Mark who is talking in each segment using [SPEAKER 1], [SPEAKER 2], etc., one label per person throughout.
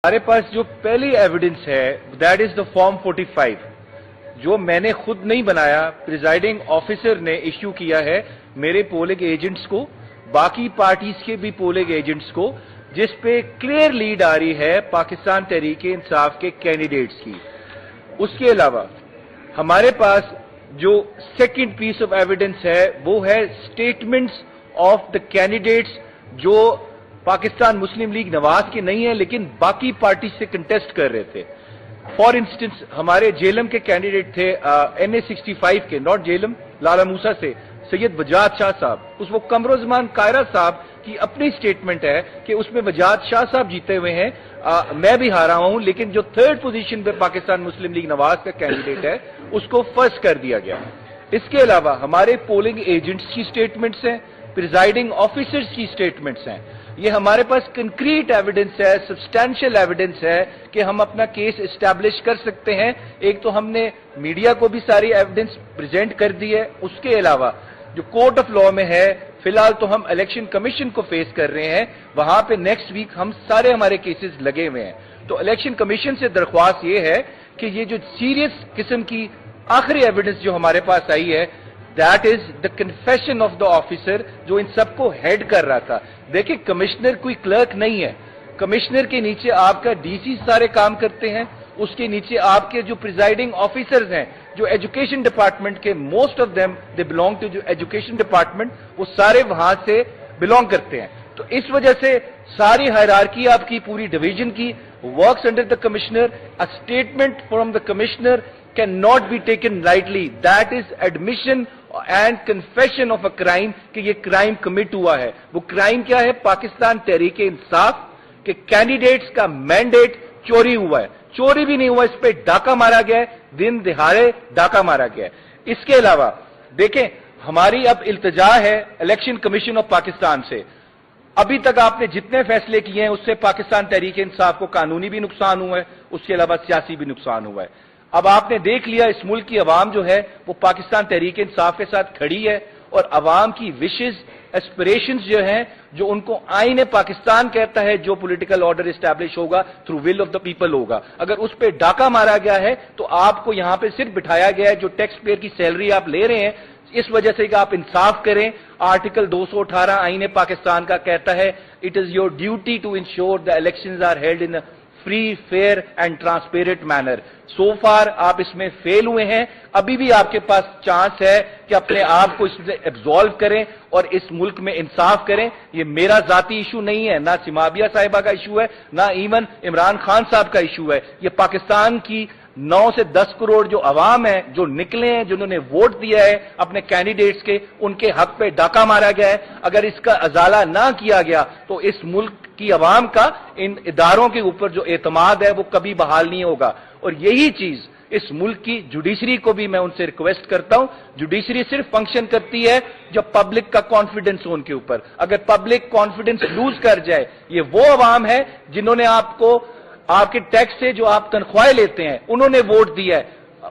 [SPEAKER 1] हमारे पास जो पहली एविडेंस है दैट इज द फॉर्म 45 जो मैंने खुद नहीं बनाया, प्रिजाइडिंग ऑफिसर ने इश्यू किया है मेरे पोलिंग एजेंट्स को, बाकी पार्टीज के भी पोलिंग एजेंट्स को, जिस पे क्लियर लीड आ रही है पाकिस्तान तहरीक-ए-इंसाफ के कैंडिडेट्स की। उसके अलावा हमारे पास जो सेकंड पीस ऑफ एविडेंस है वो है स्टेटमेंट्स ऑफ द कैंडिडेट्स जो पाकिस्तान मुस्लिम लीग नवाज के नहीं है लेकिन बाकी पार्टी से कंटेस्ट कर रहे थे। फॉर इंस्टेंस हमारे जेलम के कैंडिडेट थे NA 65 के, नॉट जेलम, लाला मूसा से सैयद वजाद शाह साहब, उस वो कमरोजमान कायरा साहब की अपनी स्टेटमेंट है कि उसमें वजाद शाह साहब जीते हुए हैं, मैं भी हारा हूं, लेकिन जो थर्ड पोजीशन पे पाकिस्तान मुस्लिम लीग नवाज का कैंडिडेट है उसको फर्स्ट कर दिया गया। इसके अलावा हमारे पोलिंग एजेंट्स की स्टेटमेंट्स हैं, प्रिजाइडिंग ऑफिसर्स की स्टेटमेंट्स हैं। ये हमारे पास कंक्रीट एविडेंस है, सब्सटैंशियल एविडेंस है कि हम अपना केस एस्टैब्लिश कर सकते हैं। एक तो हमने मीडिया को भी सारी एविडेंस प्रेजेंट कर दी है, उसके अलावा जो कोर्ट ऑफ लॉ में है, फिलहाल तो हम इलेक्शन कमीशन को फेस कर रहे हैं, वहां पे नेक्स्ट वीक हम सारे हमारे केसेस लगे हुए हैं। तो इलेक्शन कमीशन से दरख्वास्त ये है कि ये जो सीरियस किस्म की आखिरी एविडेंस जो हमारे पास आई है that is the confession of the officer जो इन सबको हेड कर रहा था। देखिए, कमिश्नर कोई क्लर्क नहीं है, कमिश्नर के नीचे आपका डीसी सारे काम करते हैं, उसके नीचे आपके जो प्रिजाइडिंग ऑफिसर्स हैं जो एजुकेशन डिपार्टमेंट के, most of them they belong to जो एजुकेशन डिपार्टमेंट, वो सारे वहां से बिलोंग करते हैं। तो इस वजह से सारी हायरार्की आपकी पूरी डिवीजन की works under the commissioner. A statement from the commissioner can not be taken lightly, that is admission and confession of a crime कि ये क्राइम कमिट हुआ है। वो क्राइम क्या है? पाकिस्तान तहरीक-ए-इंसाफ के कैंडिडेट्स का मैंडेट चोरी हुआ है। चोरी भी नहीं हुआ, इस पे डाका मारा गया है, दिन दिहाड़े डाका मारा गया है। इसके अलावा देखें, हमारी अब इल्तिजा है इलेक्शन कमीशन ऑफ पाकिस्तान से, अभी तक आपने जितने फैसले किए हैं उससे पाकिस्तान तहरीक-ए-इंसाफ को कानूनी भी नुकसान हुआ है, उसके अलावा सियासी भी नुकसान हुआ है। अब आपने देख लिया इस मुल्क की अवाम जो है वो पाकिस्तान तहरीक-ए-इंसाफ के साथ खड़ी है और अवाम की विशेज एस्पिरेशंस जो हैं, जो उनको आईने पाकिस्तान कहता है जो पॉलिटिकल ऑर्डर एस्टैब्लिश होगा through will of the people होगा, अगर उस पर डाका मारा गया है तो आपको यहां पे सिर्फ बिठाया गया है, जो टैक्स पेयर की सैलरी आप ले रहे हैं इस वजह से कि आप इंसाफ करें। आर्टिकल 218 आईने पाकिस्तान का कहता है it is your duty to ensure the elections are held in free, fair and transparent manner. So far आप इसमें फेल हुए हैं, अभी भी आपके पास चांस है कि अपने आप को इससे एब्जॉल्व करें और इस मुल्क में इंसाफ करें। ये मेरा जाती इशू नहीं है, ना सिमाबिया साहिबा का इशू है, ना इवन इमरान खान साहब का इशू है। ये पाकिस्तान की 9 से 10 करोड़ जो अवाम है, जो निकले हैं, जिन्होंने वोट दिया है अपने कैंडिडेट्स के, उनके हक पे डाका मारा गया है। अगर इसका अजाला ना किया गया तो इस मुल्क की अवाम का इन इदारों के ऊपर जो एतमाद है वो कभी बहाल नहीं होगा। और यही चीज इस मुल्क की जुडिशरी को भी मैं उनसे रिक्वेस्ट करता हूं। जुडिशरी सिर्फ फंक्शन करती है जब पब्लिक का कॉन्फिडेंस हो उनके ऊपर। अगर पब्लिक कॉन्फिडेंस लूज कर जाए, ये वो अवाम है जिन्होंने आपको आपके टैक्स से जो आप तनख्वाहें लेते हैं उन्होंने वोट दिया है,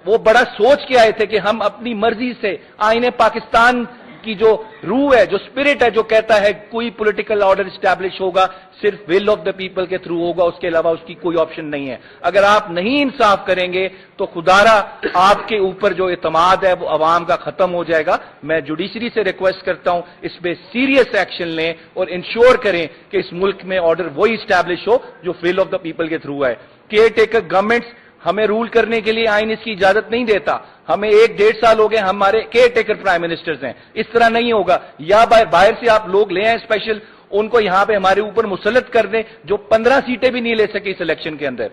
[SPEAKER 1] वो बड़ा सोच के आए थे कि हम अपनी मर्जी से आईने पाकिस्तान की जो रूह है, जो स्पिरिट है, जो कहता है कोई पॉलिटिकल ऑर्डर एस्टैब्लिश होगा सिर्फ विल ऑफ द पीपल के थ्रू होगा, उसके अलावा उसकी कोई ऑप्शन नहीं है। अगर आप नहीं इंसाफ करेंगे तो खुदारा आपके ऊपर जो एतमाद है वो अवाम का खत्म हो जाएगा। मैं जुडिशरी से रिक्वेस्ट करता हूं इस पे सीरियस एक्शन लें और इंश्योर करें कि इस मुल्क में ऑर्डर वही एस्टैब्लिश हो जो विल ऑफ द पीपल के थ्रू है। केयर टेकर गवर्नमेंट्स हमें रूल करने के लिए आइन इसकी इजाजत नहीं देता। हमें 1-1.5 साल हो गए, हमारे केयर टेकर प्राइम मिनिस्टर्स हैं। इस तरह नहीं होगा, या बाहर से आप लोग ले आए स्पेशल, उनको यहां पे हमारे ऊपर मुसल्लत कर दें जो 15 सीटें भी नहीं ले सके इस इलेक्शन के अंदर।